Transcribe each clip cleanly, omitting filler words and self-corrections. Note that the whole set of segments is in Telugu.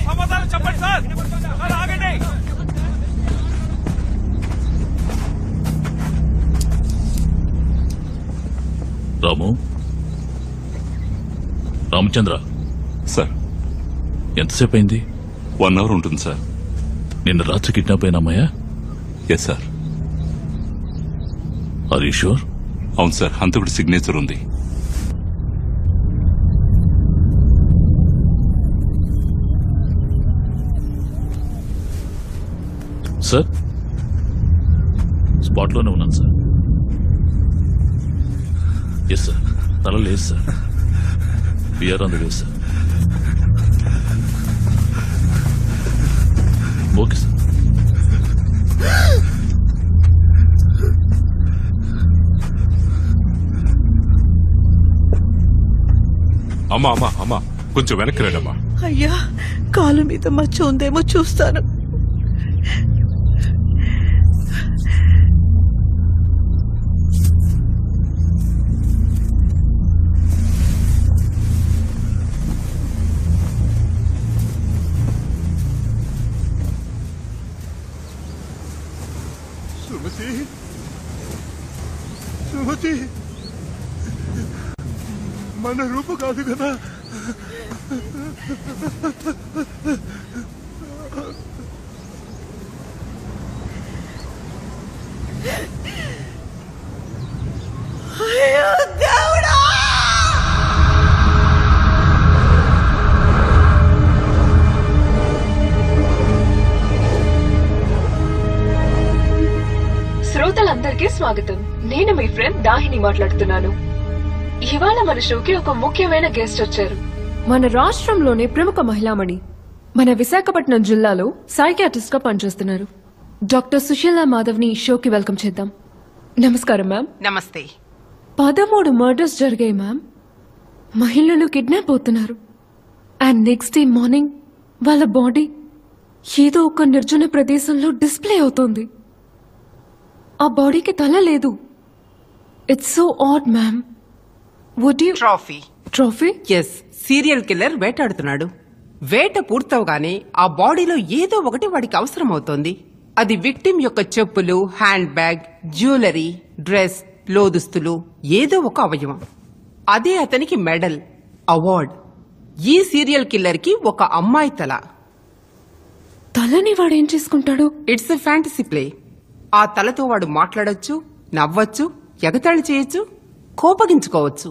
సమాధానం చెప్పండి సార్. ఆగండి. రాము, రామచంద్ర సార్, ఎంతసేపు అయింది? 1 అవర్ ఉంటుంది సార్. నిన్న రాత్రి కిడ్నాప్ అయిన అమ్మాయా? Yes sir. Are you sure? అవును సార్, హంతకుడి సిగ్నేచర్ ఉంది. సార్, స్పాట్లోనే ఉన్నాను సార్. ఎస్ సార్, తల లేదు sir. We're on the way sir. Okay sir. అమ్మా అమ్మా అమ్మా, కొంచెం వెనక్కి రండమ్మా. అయ్యా, కాలు మీద మచ్చ ఉందేమో చూస్తాను. సుమతి, సుమతి, మన రూపు కాదు కదా. అయ్యో దేవుడా! శ్రోతలందరికీ స్వాగతం. నేను మీ ఫ్రెండ్ దాహిని మాట్లాడుతున్నాను. ఇవాళ మన షోకి ఒక ముఖ్యమైన గెస్ట్ వచ్చారు. మన రాష్ట్రంలోనే ప్రముఖ మహిళామణి, మన విశాఖపట్నం జిల్లాలో సైకియాట్రిస్ట్ గా పనిచేస్తున్నారు. డాక్టర్ సుశీలా మాధవ్ ని షోకి వెల్కమ్ చేద్దాం. నమస్కారం మ్యామ్. నమస్తే. 13 మర్డర్స్ జరిగాయి మ్యామ్. మహిళలు కిడ్నాప్ అవుతున్నారు. అండ్ నెక్స్ట్ డే మార్నింగ్ వాళ్ళ బాడీ ఏదో ఒక నిర్జన ప్రదేశంలో డిస్ప్లే అవుతోంది. ఆ బాడీకి తల లేదు. It's so odd ma'am. Would you trophy? Yes, serial killer వేటాడుతున్నాడు. వేట పూర్తవగానే ఆ బాడీలో ఏదో ఒకటి వాడికి అవసరం అవుతోంది. అది విక్టిమ్ యొక్క చెప్పులు, హ్యాండ్ బ్యాగ్, జ్యువెలరీ, డ్రెస్, లోదుస్తులు, ఏదో ఒక అవయవం. అదే అతనికి మెడల్, అవార్డ్. ఈ సీరియల్ కిల్లర్ కి ఒక అమ్మాయి తల. తలని వాడేం చేసుకుంటాడు? It's a fantasy play. ఆ తలతో వాడు మాట్లాడొచ్చు, నవ్వచ్చు, ఎగతాళి చేయొచ్చు, కోపగించుకోవచ్చు.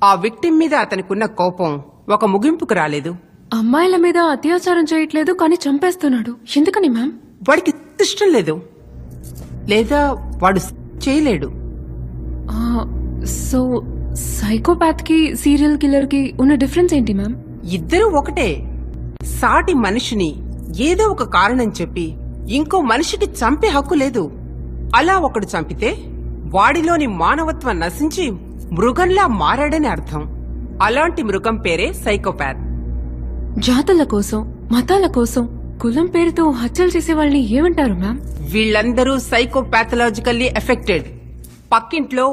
ఆ విక్టిమ్ మీద అతనికున్న కోపం ఒక ముగింపుకు రాలేదు. అమ్మాయిల మీద అత్యాచారం చేయట్లేదు, కానీ చంపేస్తున్నాడు. ఎందుకని మ్యామ్? వాడికి ఇష్టం లేదు, లేదా వాడు చేయలేడు. సో సైకోపాత్ కి సీరియల్ కిల్లర్ కి ఉన్న డిఫరెన్స్ ఏంటి మ్యామ్? ఇద్దరూ ఒకటే. సాటి మనిషిని ఏదో ఒక కారణం చెప్పి ఇంకో మనిషికి చంపే హక్కు లేదు. అలా ఒకడు చంపితే వాడిలోని మానవత్వం నశించి మృగంలా మారాడని అర్థం. అలాంటి మృగం పేరే సైకోపాత్. జాతుల కోసం, మతాల కోసం, కులం పేరుతో హత్యలు చేసే వాళ్ళని ఏమంటారు మ్యామ్? వీళ్ళందరూ సైకోపాథలాజికల్లీ ఎఫెక్టెడ్. పక్కింట్లో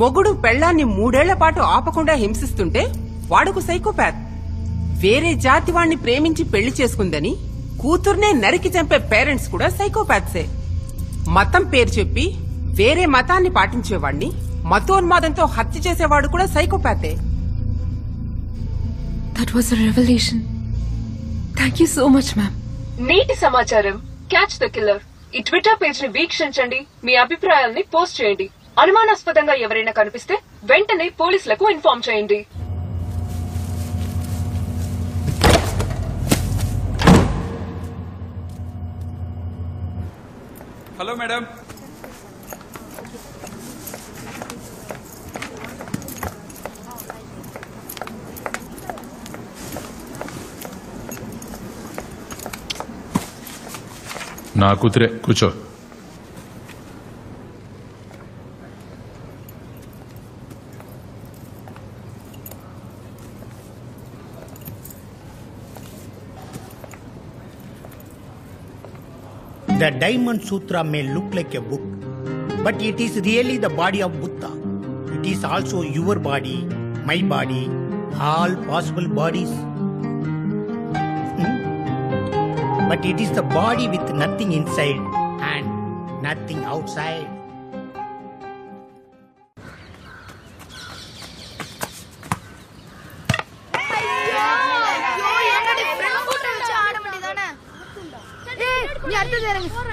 మొగుడు పెళ్లాన్ని 3 ఏళ్ల పాటు ఆపకుండా హింసిస్తుంటే వాడుకు సైకోపాత్. వేరే జాతి వాణ్ణి ప్రేమించి పెళ్లి చేసుకుందని కూతుర్నే నరికి చంపే పేరెంట్స్ కూడా సైకోపాత్సే. మతం పేరు చెప్పి వేరే మతాన్ని పాటించేవాణ్ణి మతోన్మాదంతో హత్య చేసేవాడు కూడా సైకోపాతే. That was a revolution. Thank you so much ma'am. నీటి సమాచారం క్యాచ్ ద కిల్లర్ ఈ ట్విట్టర్ పేజ్ ని వీక్షించండి. మీ అభిప్రాయాల్ని పోస్ట్ చేయండి. అనుమానాస్పదంగా ఎవరైనా కనిపిస్తే వెంటనే పోలీసులకు ఇన్ఫార్మ్ చేయండి. Hello madam. నా కూతురే, కూర్చో. The Diamond Sutra may look like a book, but it is really the body of Buddha. It is also your body, my body, all possible bodies. But it is the body with nothing inside and nothing outside.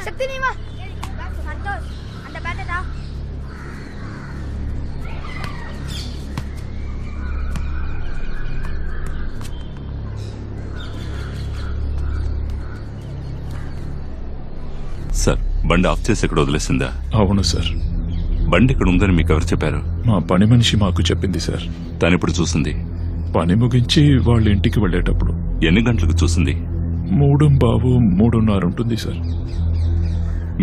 शक्ति नहीं वा संतोष अंत बैठा సార్ బండి ఆఫ్ చేసి ఇక్కడ వదిలేసిందా? అవును సార్. బండి ఇక్కడ ఉందని మీకు ఎవరు చెప్పారు? మా పని మనిషి మాకు చెప్పింది సార్. తను ఇప్పుడు చూసింది? పని ముగించి వాళ్ళ ఇంటికి వెళ్ళేటప్పుడు. ఎన్ని గంటలకు చూసింది? 3:30 ఉంటుంది సార్.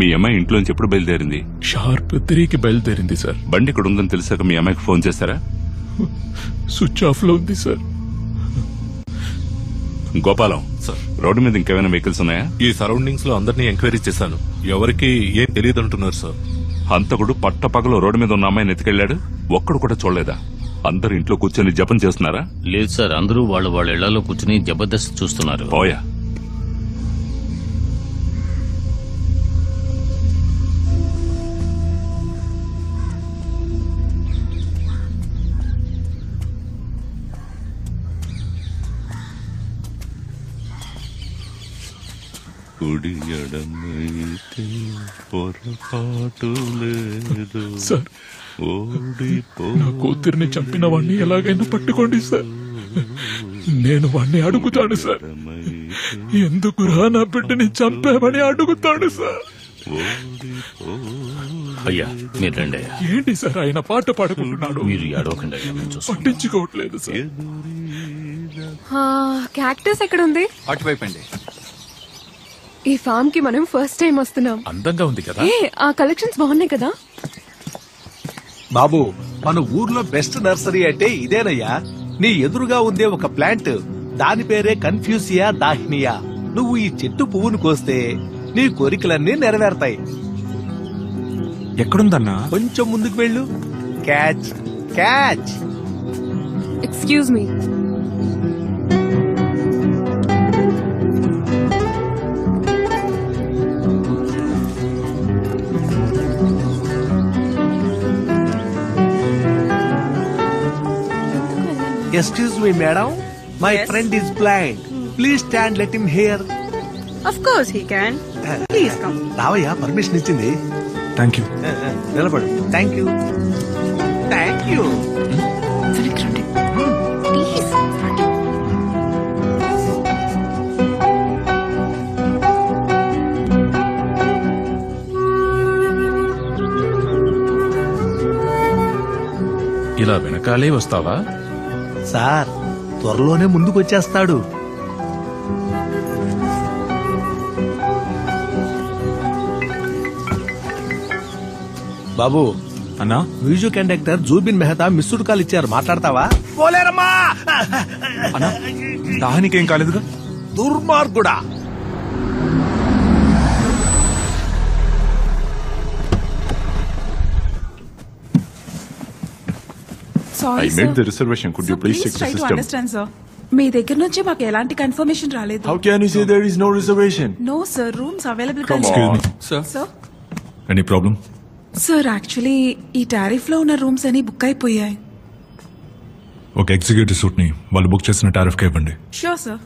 మీ అమ్మాయి ఇంట్లోంచి ఎప్పుడు బయలుదేరింది? షార్ప్ 3కి బయలుదేరింది సార్. బండి ఇక్కడ ఉందని తెలిసాక మీ అమ్మాయికి ఫోన్ చేశారా? స్విచ్ ఆఫ్ లో ఉంది సార్. గోపాలం సార్, రోడ్డు మీద ఇంకేమైనా వెహికల్స్ ఉన్నాయా? ఈ సరౌండింగ్స్ లో అందరినీ ఎంక్వైరీ చేశాను, ఎవరికి ఏం తెలియదు అంటున్నారు సార్. హంతకుడు పట్టపగలు రోడ్డు మీద ఉన్న అమ్మాయిని ఎత్తుకెళ్లాడు, ఒక్కడు కూడా చూడలేదా? అందరు ఇంట్లో కూర్చొని జపం చేస్తున్నారా? లేదు సార్, అందరూ వాళ్ళ ఇళ్లలో కూర్చుని జబర్దస్త్ చూస్తున్నారు. పోయా. సార్, నా కూతుర్ని చంపిన వాణ్ణి ఎలాగైనా పట్టుకోండి సార్. నేను వాణ్ణి అడుగుతాను సార్. ఎందుకురా నా బిడ్డని చంపామని అడుగుతాడు సార్. అయ్యా మీరు రండి. ఏంటి సార్ ఆయన పాట పాడుకుంటున్నాడు? మీరు ఏడవకండి, పట్టించుకోవట్లేదు సార్. క్యాక్టస్ ఎక్కడుంది? అటువైపు అండి. ఈ ఫామ్ కి మనం ఫస్ట్ టైం వస్తున్నాం. అందంగా ఉంది కదా? ఆ కలెక్షన్స్ బాగున్నాయి కదా బాబు. మన ఊర్లో బెస్ట్ నర్సరీ అంటే ఇదేనయ్యా. నీ ఎదురుగా ఉందే ఒక ప్లాంట్, దాని పేరే కన్ఫ్యూసియా దాహినియా. నువ్వు ఈ చెట్టు పువ్వును కోస్తే నీ కోరికలన్నీ నెరవేరతాయి. ఎక్కడుందన్నా? కొంచెం ముందుకు వెళ్ళు. Catch catch. Excuse me. Excuse me, madam. My friend is blind. Please stand. Let him hear. Of course he can. Please come. రావయ్యా, పర్మిషన్ ఇచ్చింది. Thank you. నిలబడు. Thank you. Thank you. ఇలా వెనకాలే వస్తావా? సార్, త్వరలోనే ముందుకు వచ్చేస్తాడు. బాబు అన్నా, music conductor Zubin Mehta missed call ఇచ్చారు, మాట్లాడతావా? పోలేరమ్మా. అన్నా దాహానికేం కాలేదుగా? దుర్మార్గుడా. I made the reservation. Could you please check the system? మీ దగ్గర నుంచి మాకు ఎలాంటి కన్ఫర్మేషన్ రాలేదు. How can you say there is no reservation? No sir, rooms available. Excuse me. Sir, Any problem? Sir actually ఈ టారిఫ్ లో ఉన్న రూమ్స్ అన్ని బుక్ అయిపోయాయి. ఒక ఎగ్జిక్యూటివ్ సూట్ ని వాళ్ళు బుక్ చేసిన టారిఫ్ కి ఇవ్వండి. Sure sir.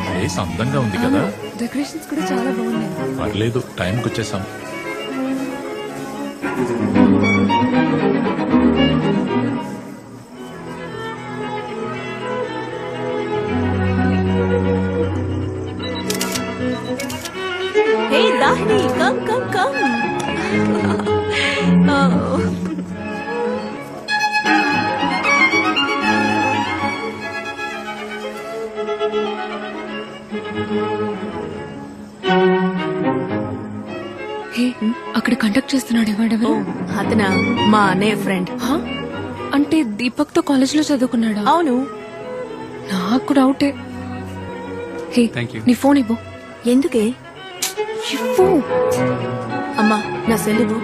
ప్లేస్ అందంగా ఉంది కదా? డెకరేషన్స్ కూడా చాలా బాగున్నాయి. పర్లేదు, టైంకి వచ్చేసాం. Hey Dahni, come. హే, అక్కడ కండక్ట్ చేస్తున్నాడు ఎవడెవరు? అతనా మా అన్నయ్య ఫ్రెండ్. అంటే దీపక్ తో కాలేజ్ లో చదువుకున్నాడా? అవును. నాకు డౌటే. హే, Thank you. నీ ఫోన్ ఇవ్వు. ఎందుకే? ఇవ్వు. అమ్మా నా సెల్ ఇవ్వు.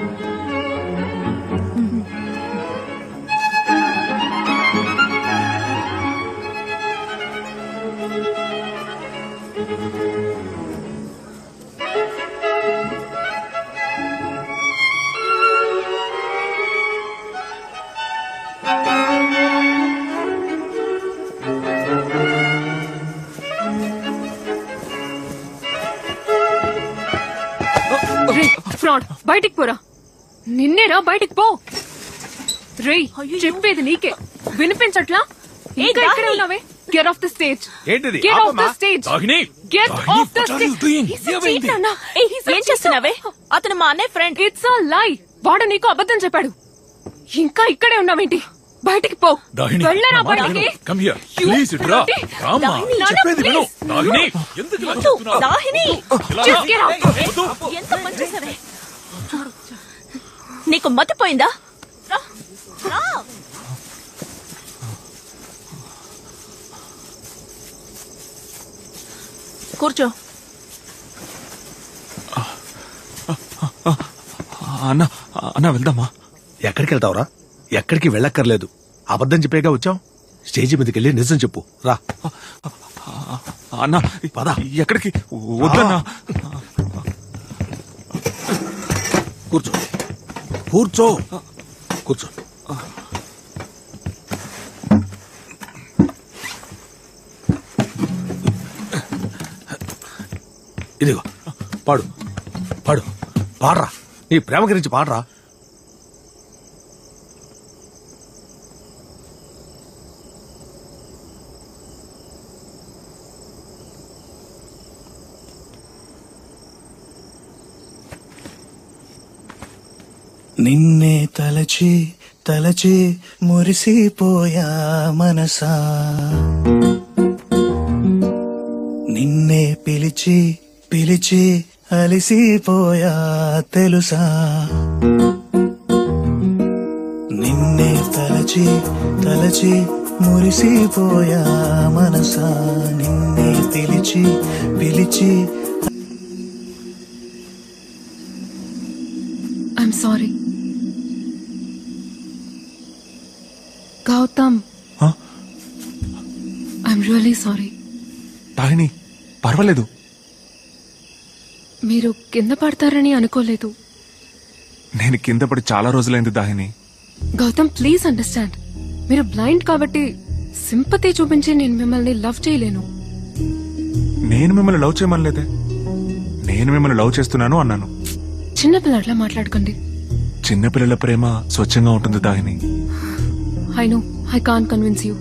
ఫ్రాడ్, బయటికి పోరా. నిన్నేరా, బయటికి పో. రేయ్, చెప్పేది నీకే వినిపించట్లా? ఇంకా ఇక్కడే ఉన్నావే? Get off the stage. ఏంటిది? గెట్ ఆఫ్ ద ఆపమ్మా. Stage. Dahini! Get off the stage. ఏం చేస్తున్నావే? అతను మా అన్నయ్య ఫ్రెండ్. ఇట్స్ అ లై. వాడు నీకు అబద్ధం చెప్పాడు. ఇంకా ఇక్కడే ఉన్నావేంటి? బయటికి పో. దాహిని! వెళ్ళరా బయటికి. కమ్ హియర్ ప్లీజ్ ఇట్రా. రామ్మా, చెప్పేది విను. దాహిని, ఎందుకు ఇలా చేస్తున్నావు? దాహిని ఇలా రా. Just get out. వద్దు. ఎంత పని చేసావే? నీకు మతిపోయిందా? రా, రా. కూర్చో. అన్న అన్న వెళ్దామా? ఎక్కడికి వెళ్తావురా? ఎక్కడికి వెళ్ళక్కర్లేదు. అబద్ధం చెప్పేగా వచ్చాం. స్టేజి మీదకి వెళ్ళి నిజం చెప్పు. రా అన్న, పద. ఎక్కడికి? వద్దన్నా. కూర్చో కూర్చో కూర్చో. ఇదిగో పాడు పాడు పాడరా. నీ ప్రేమ గురించి పాడరా. నిన్నే తలచి తలచి మురిసిపోయా మనసా, నిన్నే పిలిచి పిలిచి అలిసిపోయా తెలుసా, నిన్నే తలచి తలచి మురిసిపోయా మనసా, నిన్నే పిలిచి పిలిచి. I'm sorry Gautam. I'm really sorry. Dahini, పర్వాలేదు. మీరు కింద పడతారని అనుకోలేదు. నేను కింద పడి చాలా రోజులైంది దాహిని. Gautam, please understand. మీరు బ్లైండ్ కాబట్టి సింపతి చూపించి నేను మిమ్మల్ని లవ్ చేయలేను. నేను మిమ్మల్ని లవ్ చేయమనలేదే. నేను మిమ్మల్ని లవ్ చేస్తున్నాను అన్నాను. చిన్నపిల్లట్లా మాట్లాడుకోండి. చిన్నపిల్లల ప్రేమ స్వచ్ఛంగా ఉంటుంది Dahini. I know I can't convince you.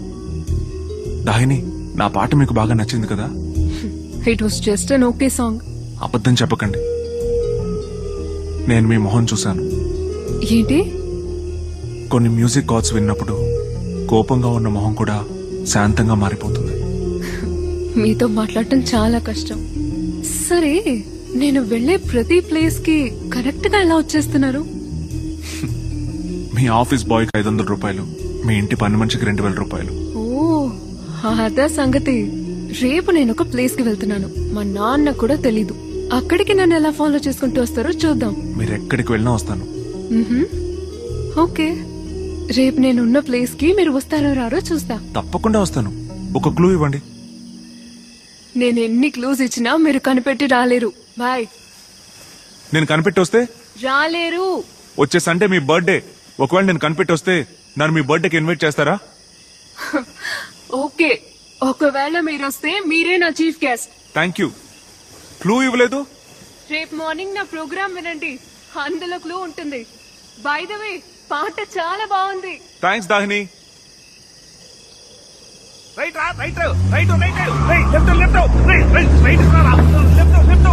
Dahini, నా పాట మీకు బాగా నచ్చింది కదా? It was just an okay song. అబద్ధం చెప్పకండి. నేను మీ మొహం చూశాను. ఏంటి? కొన్ని మ్యూజిక్ కార్డ్స్ విన్నప్పుడు కోపంగా ఉన్న మొహం కూడా శాంతంగా మారిపోతుంది. మీతో మాట్లాడటం చాలా కష్టం. సరే, నేను వెళ్లే ప్రతి ప్లేస్ కి కరెక్ట్ గా ఎలా వచ్చేస్తున్నారు? మీ ఆఫీస్ బాయ్కి 500 రూపాయలు, మీ ఇంటి పని మనిషికి 2000 రూపాయలు. ఓ అదే సంగతి. రేపు నేను ఒక ప్లేస్ కి వెళ్తున్నాను. మా నాన్న కూడా తెలీదు. అక్కడికి నన్ను ఎలా ఫాలో చేసుకుంటూ వస్తారో చూద్దాం. మీరు ఎక్కడికి వెళ్ళినా వస్తాను. ఓకే, రేపు నేనున్న ప్లేస్ కి మీరు వస్తారో రారో చూస్తా. తప్పకుండా వస్తాను. ఒక క్లూ ఇవ్వండి. నేను ఎన్ని క్లూస్ ఇచ్చినా మీరు కనిపెట్టి రాలేరు. బాయ్. నేను కనిపెట్టి వస్తే? రాలేరు. వచ్చే సండే మీ బర్త్డే. ఒకవేళ నేను కనిపెట్టి వస్తే నన్ను మీ బర్త్డేకి ఇన్వైట్ చేస్తారా? ఓకే, ఒకవేళ మీరు వస్తే మీరే నా chief guest. Thank you. Clue ఇవ్వలేదు. రేపు మార్నింగ్ నా ప్రోగ్రామ్ వినండి, అందులో క్లూ ఉంటుంది. బై ద వే, పాట చాలా బాగుంది. థ్యాంక్స్ దాహిని. రైట్ రా, right right right right left left right right right రా, లెఫ్ట్ లెఫ్ట్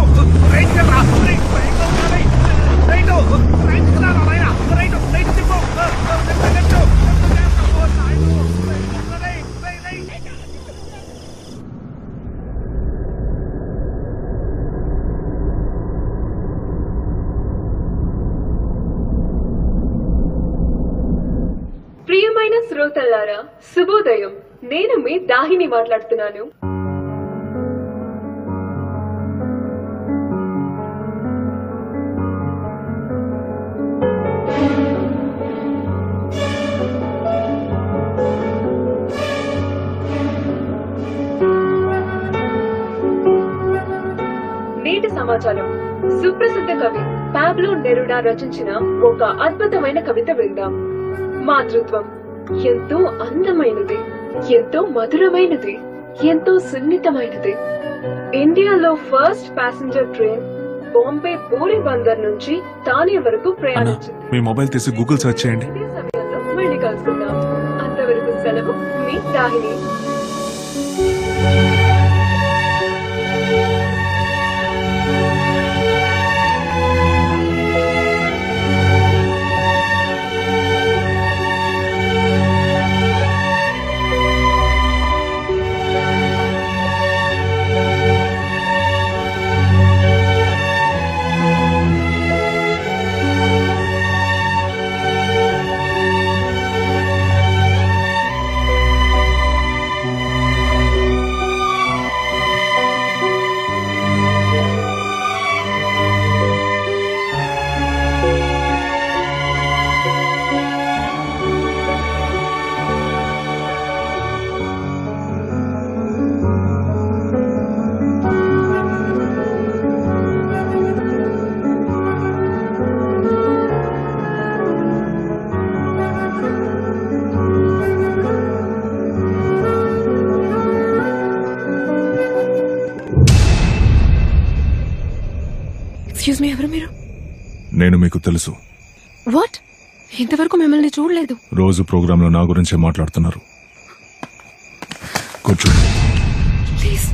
రైట్ రా, రైట్ రైట్ రైట్ రా రైట్ రైట్ రైట్ తిప్పో లెఫ్ట్ లెఫ్ట్ ప్రియమైన ప్రియమైన శ్రోతలారా శుభోదయం. నేను మీ దాహిని మాట్లాడుతున్నాను. నేటి సమాచారం. సుప్రసిద్ధ కవి పాబ్లో నెరుడా రచించిన ఒక అద్భుతమైన కవిత విందాం. మాతృత్వం ఎంతో అందమైనది, ఎంతో మధురమైనది, ఎంతో సున్నితమైనది. ఇండియాలో first passenger train Bombay puri Bandar నుంచి తానే వరకు ప్రయాణించింది. మీ మొబైల్ తీసి గూగుల్ సెర్చ్ చేయండి. ఇదే సమయంలో మళ్ళీ కలుసుకుందాం. అంతవరకు సెలవు, మీ దాహిని. ఎక్స్క్యూజ్ మీ, ఎవరు మీరు? నేను మీకు తెలుసు. వాట్? ఇంతవరకు మిమ్మల్ని చూడలేదు. రోజు ప్రోగ్రాంలో నా గురించే మాట్లాడుతున్నారు. కూర్చోండి. ప్లీజ్.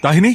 దాహిని,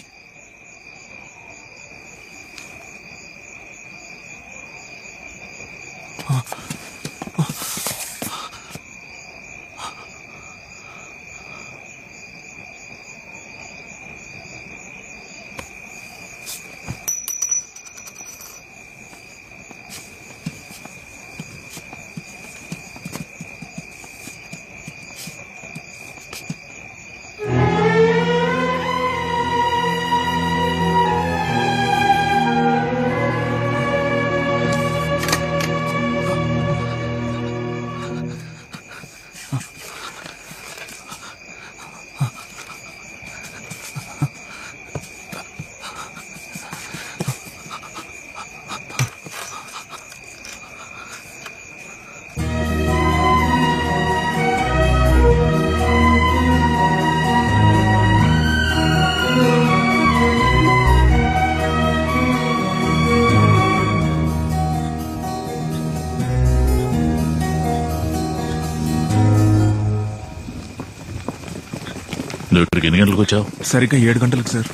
నువ్వు ఇక్కడికి ఎన్ని గంటలకు వచ్చావు? సరిగ్గా 7 గంటలకు సార్.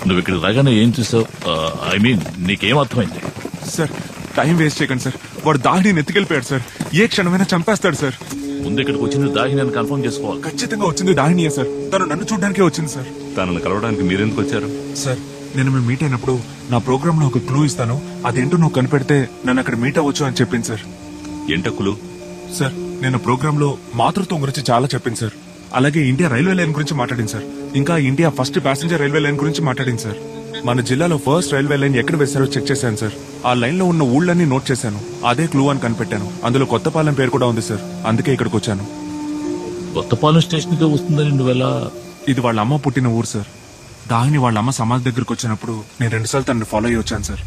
నువ్వు ఇక్కడికి రాగానే ఏం చూసావు? ఐ మీన్ నీకేం అర్థమైంది? సార్, టైం వేస్ట్ చేయకండి సార్. వాడు దాహిని ఎత్తుకెళ్ళిపోయాడు సార్. ఏ క్షణమైనా చంపేస్తాడు సార్. ముందు ఇక్కడికి వచ్చింది దాహిని అని కన్ఫర్మ్ చేసుకోవాలి. ఖచ్చితంగా వచ్చింది దాహినియే సార్. తను నన్ను చూడడానికే వచ్చింది సార్. తనను కలవడానికి మీరెందుకు వచ్చారు? సార్, నేను మేము మీట్ అయినప్పుడు నా ప్రోగ్రామ్ లో ఒక క్లూ ఇస్తాను, అదేంటో నువ్వు కనిపెడితే నన్ను అక్కడ మీట్ అవ్వచ్చు అని చెప్పింది సార్. ఏంట క్లూ? సార్, నేను ప్రోగ్రామ్ లో మాతృత్వం గురించి చాలా చెప్పింది సార్. అలాగే ఇండియా రైల్వే లైన్ గురించి మాట్లాడింది సార్. ఇంకా India first passenger railway line గురించి మాట్లాడింది సార్. మన జిల్లాలో ఫస్ట్ రైల్వే లైన్ ఎక్కడ వేశారో చెక్ చేశాను సార్. ఆ లైన్ లో ఉన్న ఊళ్ళన్నీ నోట్ చేశాను. అదే క్లూ అని కనిపెట్టాను. అందులో కొత్తపాలెం పేరు కూడా ఉంది సార్. అందుకే ఇక్కడికి వచ్చాను. కొత్తపాలెం స్టేషన్ కి వస్తుందని నువ్వెలా? ఇది వాళ్ళ అమ్మ పుట్టిన ఊరు సార్. దాహిని వాళ్ళ అమ్మ సమాధి దగ్గరకు వచ్చినప్పుడు నేను 2 సార్లు తనని ఫాలో అయ్యి వచ్చాను సార్.